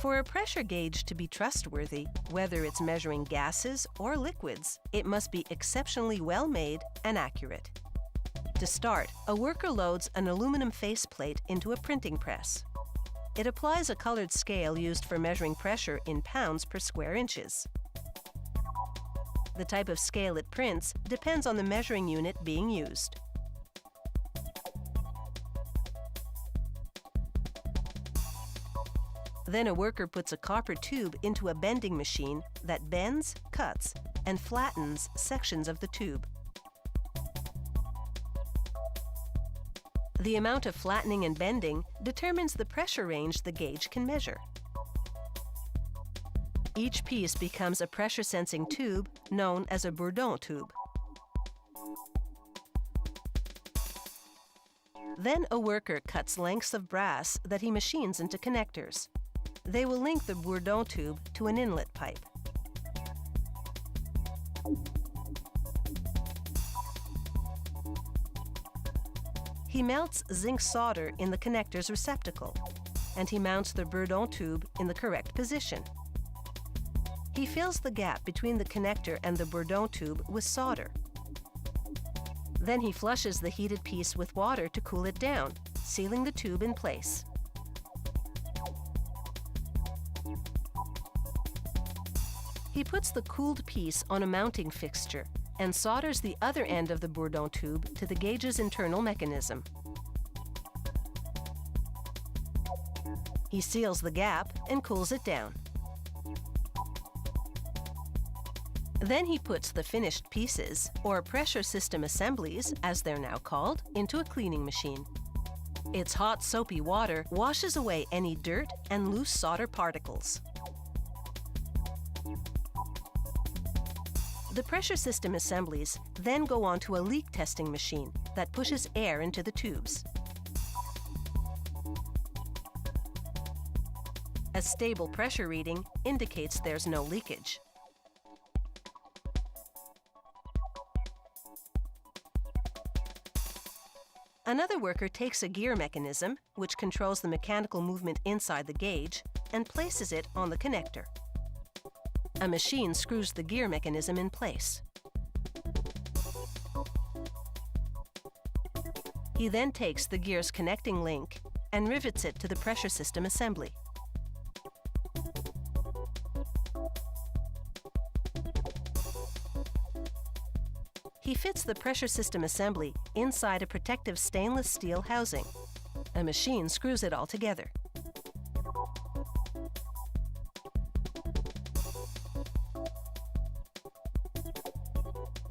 For a pressure gauge to be trustworthy, whether it's measuring gases or liquids, it must be exceptionally well made and accurate. To start, a worker loads an aluminum faceplate into a printing press. It applies a colored scale used for measuring pressure in pounds per square inches. The type of scale it prints depends on the measuring unit being used. Then a worker puts a copper tube into a bending machine that bends, cuts, and flattens sections of the tube. The amount of flattening and bending determines the pressure range the gauge can measure. Each piece becomes a pressure-sensing tube known as a bourdon tube. Then a worker cuts lengths of brass that he machines into connectors. They will link the bourdon tube to an inlet pipe. He melts zinc solder in the connector's receptacle, and he mounts the bourdon tube in the correct position. He fills the gap between the connector and the bourdon tube with solder. Then he flushes the heated piece with water to cool it down, sealing the tube in place. He puts the cooled piece on a mounting fixture and solders the other end of the bourdon tube to the gauge's internal mechanism. He seals the gap and cools it down. Then he puts the finished pieces, or pressure system assemblies, as they're now called, into a cleaning machine. Its hot, soapy water washes away any dirt and loose solder particles. The pressure system assemblies then go onto a leak testing machine that pushes air into the tubes. A stable pressure reading indicates there's no leakage. Another worker takes a gear mechanism, which controls the mechanical movement inside the gauge, and places it on the connector. A machine screws the gear mechanism in place. He then takes the gear's connecting link and rivets it to the pressure system assembly. He fits the pressure system assembly inside a protective stainless steel housing. A machine screws it all together.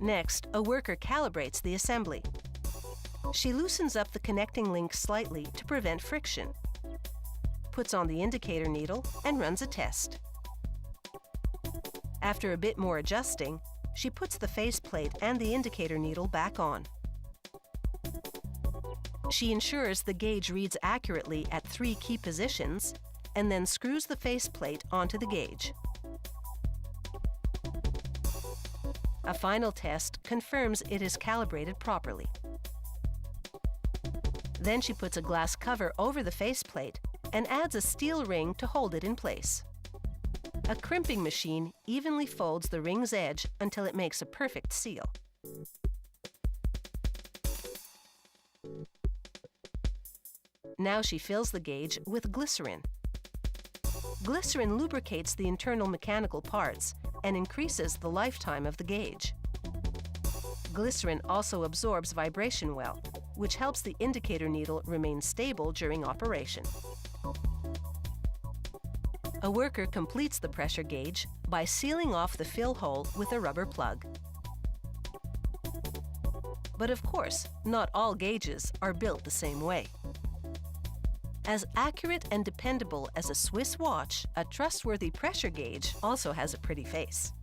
Next, a worker calibrates the assembly. She loosens up the connecting link slightly to prevent friction, puts on the indicator needle, and runs a test. After a bit more adjusting, she puts the faceplate and the indicator needle back on. She ensures the gauge reads accurately at 3 key positions, and then screws the faceplate onto the gauge. A final test confirms it is calibrated properly. Then she puts a glass cover over the faceplate and adds a steel ring to hold it in place. A crimping machine evenly folds the ring's edge until it makes a perfect seal. Now she fills the gauge with glycerin. Glycerin lubricates the internal mechanical parts and increases the lifetime of the gauge. Glycerin also absorbs vibration well, which helps the indicator needle remain stable during operation. A worker completes the pressure gauge by sealing off the fill hole with a rubber plug. But of course, not all gauges are built the same way. As accurate and dependable as a Swiss watch, a trustworthy pressure gauge also has a pretty face.